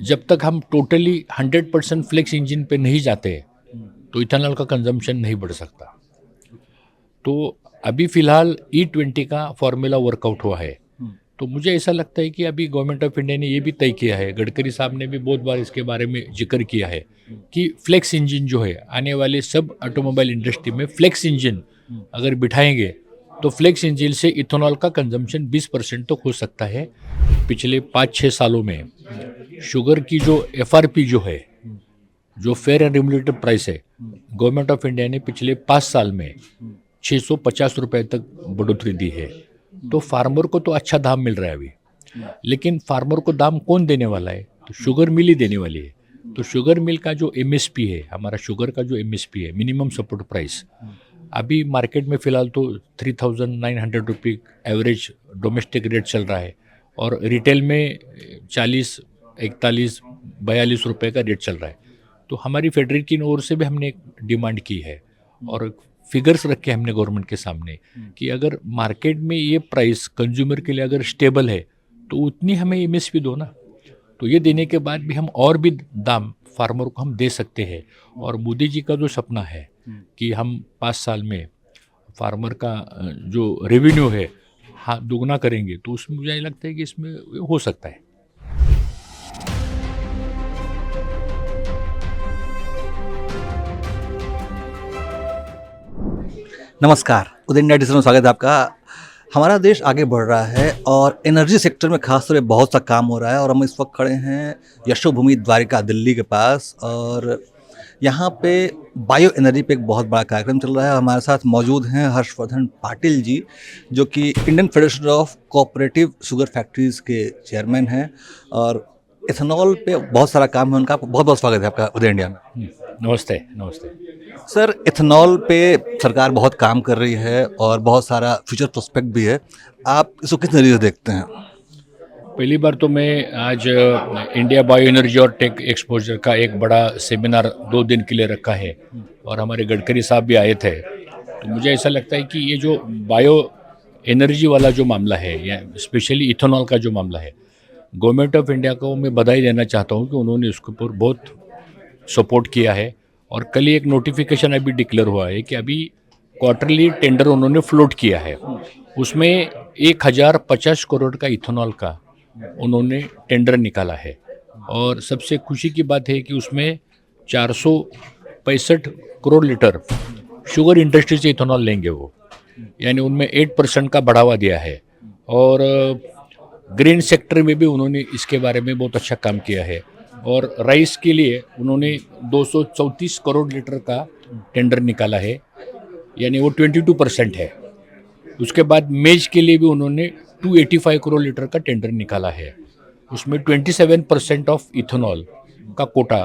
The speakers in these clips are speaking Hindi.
जब तक हम टोटली 100% फ्लेक्स इंजन पे नहीं जाते तो इथेनॉल का कंजम्पशन नहीं बढ़ सकता। तो अभी फ़िलहाल E20 का फॉर्मूला वर्कआउट हुआ है। तो मुझे ऐसा लगता है कि अभी गवर्नमेंट ऑफ इंडिया ने ये भी तय किया है, गडकरी साहब ने भी बहुत बार इसके बारे में जिक्र किया है कि फ्लेक्स इंजन जो है आने वाले सब ऑटोमोबाइल इंडस्ट्री में फ्लेक्स इंजन अगर बिठाएंगे तो फ्लेक्स इंजन से इथेनॉल का कंजम्पशन 20% तक हो सकता है। पिछले 5-6 सालों में शुगर की जो FRP जो है, जो फेयर एंड रेम्युलेटेड प्राइस है, गवर्नमेंट ऑफ इंडिया ने पिछले 5 साल में 650 रुपये तक बढ़ोतरी दी है। तो फार्मर को तो अच्छा दाम मिल रहा है अभी, लेकिन फार्मर को दाम कौन देने वाला है? तो शुगर मिल ही देने वाली है। तो शुगर मिल का जो MSP है, हमारा शुगर का जो MSP है, मिनिमम सपोर्ट प्राइस, अभी मार्केट में फ़िलहाल तो 3,900 रुपये एवरेज डोमेस्टिक रेट चल रहा है और रिटेल में 40, 41, 42 रुपये का रेट चल रहा है। तो हमारी फेडरेट की ओर से भी हमने एक डिमांड की है और फिगर्स रखे हमने गवर्नमेंट के सामने कि अगर मार्केट में ये प्राइस कंज्यूमर के लिए अगर स्टेबल है तो उतनी हमें MSP दो ना। तो ये देने के बाद भी हम और भी दाम फार्मर को हम दे सकते हैं। और मोदी जी का जो सपना है कि हम 5 साल में फार्मर का जो रेवेन्यू है हाँ दुगना करेंगे, तो उसमें मुझे लगता है कि इसमें हो सकता है। नमस्कार, उदय इंडिया डिजिटल में स्वागत है आपका। हमारा देश आगे बढ़ रहा है और एनर्जी सेक्टर में खास तौर पे बहुत सा काम हो रहा है और हम इस वक्त खड़े हैं यशोभूमि द्वारिका दिल्ली के पास और यहाँ पे बायो एनर्जी पे एक बहुत बड़ा कार्यक्रम चल रहा है। हमारे साथ मौजूद हैं हर्षवर्धन पाटिल जी, जो कि Indian federation of cooperative sugar factories के चेयरमैन हैं और इथेनॉल पे बहुत सारा काम है उनका। बहुत बहुत स्वागत है आपका उदय इंडिया में। नमस्ते। नमस्ते सर, इथेनॉल पे सरकार बहुत काम कर रही है और बहुत सारा फ्यूचर प्रोस्पेक्ट भी है। आप इसको किस नज़रिए से देखते हैं? पहली बार तो मैं आज इंडिया बायो एनर्जी और टेक एक्सपोजर का एक बड़ा सेमिनार 2 दिन के लिए रखा है और हमारे गडकरी साहब भी आए थे। तो मुझे ऐसा लगता है कि ये जो बायो एनर्जी वाला जो मामला है या स्पेशली इथेनॉल का जो मामला है, गवर्नमेंट ऑफ इंडिया को मैं बधाई देना चाहता हूँ कि उन्होंने उसके ऊपर बहुत सपोर्ट किया है। और कल ही एक नोटिफिकेशन अभी डिक्लेयर हुआ है कि अभी क्वार्टरली टेंडर उन्होंने फ्लोट किया है, उसमें 1050 करोड़ का इथेनॉल का उन्होंने टेंडर निकाला है। और सबसे खुशी की बात है कि उसमें 465 करोड़ लीटर शुगर इंडस्ट्री से इथेनॉल लेंगे वो, यानी उनमें 8% का बढ़ावा दिया है। और ग्रीन सेक्टर में भी उन्होंने इसके बारे में बहुत अच्छा काम किया है। और राइस के लिए उन्होंने 234 करोड़ लीटर का टेंडर निकाला है, यानी वो 22% है। उसके बाद मेज के लिए भी उन्होंने 285 करोड़ लीटर का टेंडर निकाला है, उसमें 27% ऑफ इथेनॉल का कोटा।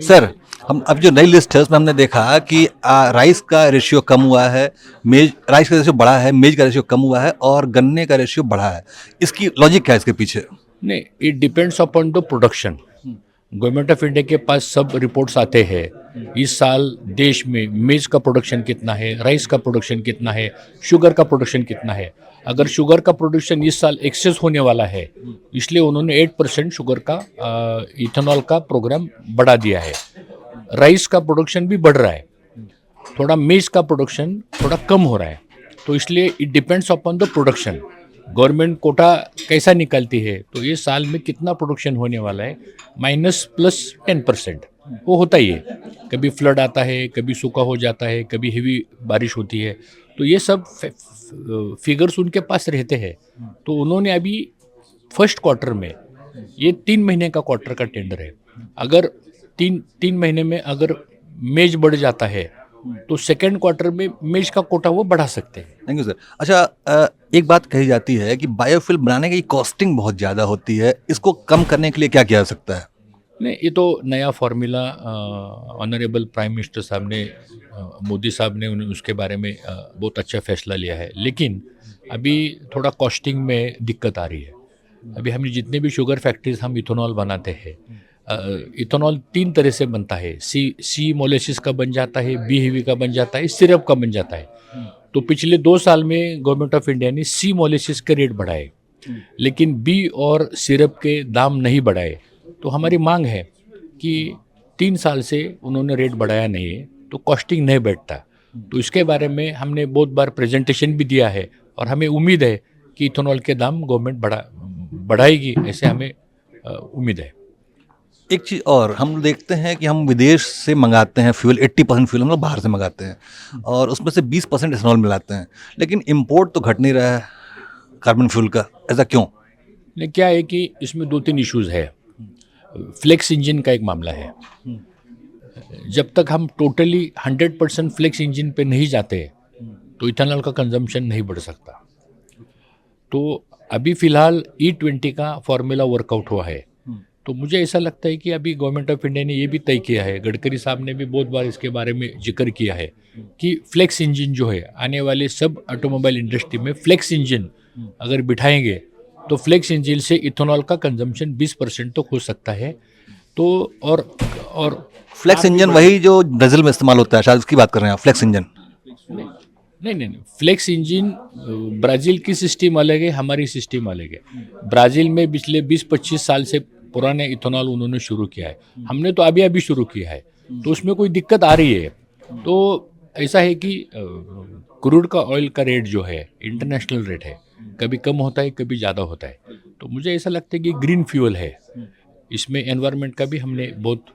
सर, हम अब जो नई लिस्ट है उसमें हमने देखा कि राइस का रेशियो कम हुआ है, राइस का रेशियो बढ़ा है, मेज का रेशियो कम हुआ है और गन्ने का रेशियो बढ़ा है। इसकी लॉजिक क्या है इसके पीछे? नहीं, it depends upon the production. Government of India के पास सब रिपोर्ट्स आते हैं इस साल देश में मेज का प्रोडक्शन कितना है, राइस का प्रोडक्शन कितना है, शुगर का प्रोडक्शन कितना है। अगर शुगर का प्रोडक्शन इस साल एक्सेस होने वाला है, इसलिए उन्होंने 8% शुगर का इथेनॉल का प्रोग्राम बढ़ा दिया है। राइस का प्रोडक्शन भी बढ़ रहा है, थोड़ा मेज का प्रोडक्शन थोड़ा कम हो रहा है। तो इसलिए it depends upon the production. Government quota कैसा निकालती है, तो ये साल में कितना प्रोडक्शन होने वाला है, -+10% वो होता ही है। कभी फ्लड आता है, कभी सूखा हो जाता है, कभी हेवी बारिश होती है, तो ये सब फिगर्स उनके पास रहते हैं। तो उन्होंने अभी फर्स्ट क्वार्टर में, ये 3 महीने का क्वार्टर का टेंडर है, अगर तीन महीने में अगर मेज बढ़ जाता है तो सेकेंड क्वार्टर में मेज का कोटा वो बढ़ा सकते हैं। Thank you sir. अच्छा, एक बात कही जाती है कि बायोफ्यूल बनाने की कॉस्टिंग बहुत ज़्यादा होती है, इसको कम करने के लिए क्या किया जा सकता है? नहीं, ये तो नया फार्मूला ऑनरेबल प्राइम मिनिस्टर साहब ने, मोदी साहब ने उसके बारे में बहुत अच्छा फैसला लिया है, लेकिन अभी थोड़ा कॉस्टिंग में दिक्कत आ रही है। अभी हमने जितने भी शुगर फैक्ट्रीज हम इथेनॉल बनाते हैं, इथेनॉल 3 तरह से बनता है। सी मोलेसिस का बन जाता है, बी हेवी का बन जाता है, सिरप का बन जाता है। तो पिछले 2 साल में गवर्नमेंट ऑफ इंडिया ने सी मोलेसिस के रेट बढ़ाए, लेकिन बी और सिरप के दाम नहीं बढ़ाए। तो हमारी मांग है कि 3 साल से उन्होंने रेट बढ़ाया नहीं है, तो कॉस्टिंग नहीं बैठता। तो इसके बारे में हमने बहुत बार प्रेजेंटेशन भी दिया है और हमें उम्मीद है कि इथेनॉल के दाम गवर्नमेंट बढ़ाएगी, ऐसे हमें उम्मीद है। एक चीज़ और हम देखते हैं कि हम विदेश से मंगाते हैं फ्यूल, 80% फ्यूल हम लोग बाहर से मंगाते हैं और उसमें से 20% इथेनॉल मिलाते हैं, लेकिन इंपोर्ट तो घट नहीं रहा है कार्बन फ्यूल का, ऐसा क्यों? लेकिन क्या है कि इसमें 2-3 इश्यूज है। फ्लेक्स इंजन का एक मामला है। जब तक हम टोटली 100% फ्लेक्स इंजन पे नहीं जाते तो इथेनॉल का कंजम्पशन नहीं बढ़ सकता। तो अभी फ़िलहाल E20 का फॉर्मूला वर्कआउट हुआ है। तो मुझे ऐसा लगता है कि अभी गवर्नमेंट ऑफ इंडिया ने ये भी तय किया है, गडकरी साहब ने भी बहुत बार इसके बारे में जिक्र किया है कि फ्लेक्स इंजन जो है, आने वाले सब ऑटोमोबाइल इंडस्ट्री में फ्लेक्स इंजन अगर बिठाएंगे तो फ्लेक्स इंजन से इथेनॉल का कंजम्पशन 20% तक हो सकता है। तो और फ्लेक्स इंजन वही जो ब्राज़ील में इस्तेमाल होता है, शायद उसकी बात कर रहे हैं आप, फ्लेक्स इंजन। नहीं, फ्लेक्स इंजन ब्राज़ील की सिस्टम अलग है, हमारी सिस्टम अलग है। ब्राज़ील में पिछले 20-25 साल से पुराने इथेनॉल उन्होंने शुरू किया है, हमने तो अभी शुरू किया है, तो उसमें कोई दिक्कत आ रही है। तो ऐसा है कि क्रूड का ऑयल का रेट जो है इंटरनेशनल रेट है, कभी कम होता है कभी ज़्यादा होता है। तो मुझे ऐसा लगता है कि ग्रीन फ्यूल है, इसमें एनवायरनमेंट का भी हमने बहुत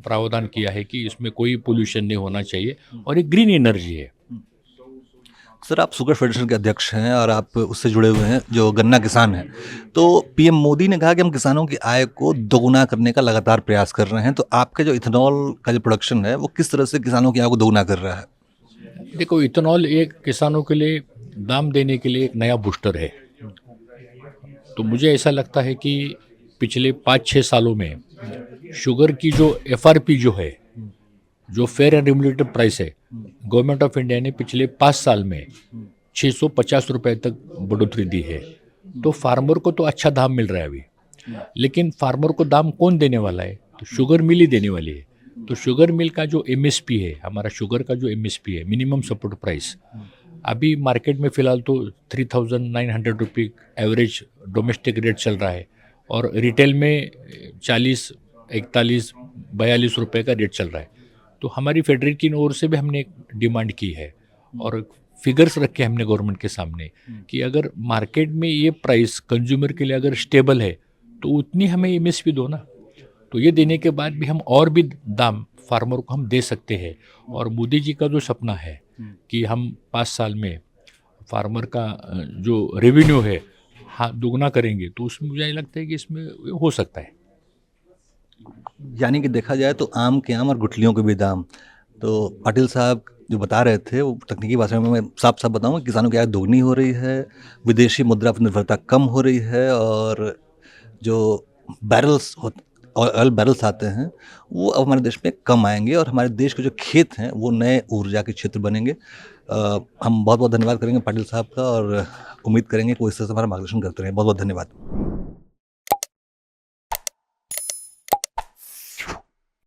प्रावधान किया है कि इसमें कोई पोल्यूशन नहीं होना चाहिए और एक ग्रीन एनर्जी है। सर, आप शुगर फेडरेशन के अध्यक्ष हैं और आप उससे जुड़े हुए हैं जो गन्ना किसान हैं, तो पीएम मोदी ने कहा कि हम किसानों की आय को दोगुना करने का लगातार प्रयास कर रहे हैं, तो आपके जो इथेनॉल का जो प्रोडक्शन है वो किस तरह से किसानों की आय को दोगुना कर रहा है? देखो, इथेनॉल एक किसानों के लिए दाम देने के लिए एक नया बूस्टर है। तो मुझे ऐसा लगता है कि पिछले 5-6 सालों में शुगर की जो FRP जो है, जो फेयर एंड रेम्युलेटिव प्राइस है, गवर्नमेंट ऑफ इंडिया ने पिछले 5 साल में 650 रुपए तक बढ़ोतरी दी है। तो फार्मर को तो अच्छा दाम मिल रहा है अभी, लेकिन फार्मर को दाम कौन देने वाला है? तो शुगर मिल ही देने वाली है। तो शुगर मिल का जो MSP है, हमारा शुगर का जो MSP है, मिनिमम सपोर्ट प्राइस, अभी मार्केट में फ़िलहाल तो 3,900 रुपये एवरेज डोमेस्टिक रेट चल रहा है और रिटेल में 40, 41, 42 रुपये का रेट चल रहा है। तो हमारी फेडरेट की ओर से भी हमने एक डिमांड की है और फिगर्स रखे हमने गवर्नमेंट के सामने कि अगर मार्केट में ये प्राइस कंज्यूमर के लिए अगर स्टेबल है तो उतनी हमें MSP दो ना। तो ये देने के बाद भी हम और भी दाम फार्मर को हम दे सकते हैं। और मोदी जी का जो सपना है कि हम 5 साल में फार्मर का जो रेवेन्यू है हाँ दुगना करेंगे, तो उसमें मुझे लगता है कि इसमें हो सकता है। यानी कि देखा जाए तो आम के आम और गुठलियों के भी दाम। तो पाटिल साहब जो बता रहे थे वो तकनीकी भाषा में मैं साफ साफ बताऊँ, किसानों की आय दोगुनी हो रही है, विदेशी मुद्रा पर निर्भरता कम हो रही है और जो ऑयल बैरल्स आते हैं वो अब हमारे देश में कम आएंगे और हमारे देश के जो खेत हैं वो नए ऊर्जा के क्षेत्र बनेंगे। हम बहुत बहुत धन्यवाद करेंगे पाटिल साहब का और उम्मीद करेंगे कि वो इस तरह से हमारा मार्गदर्शन करते रहें। बहुत बहुत धन्यवाद।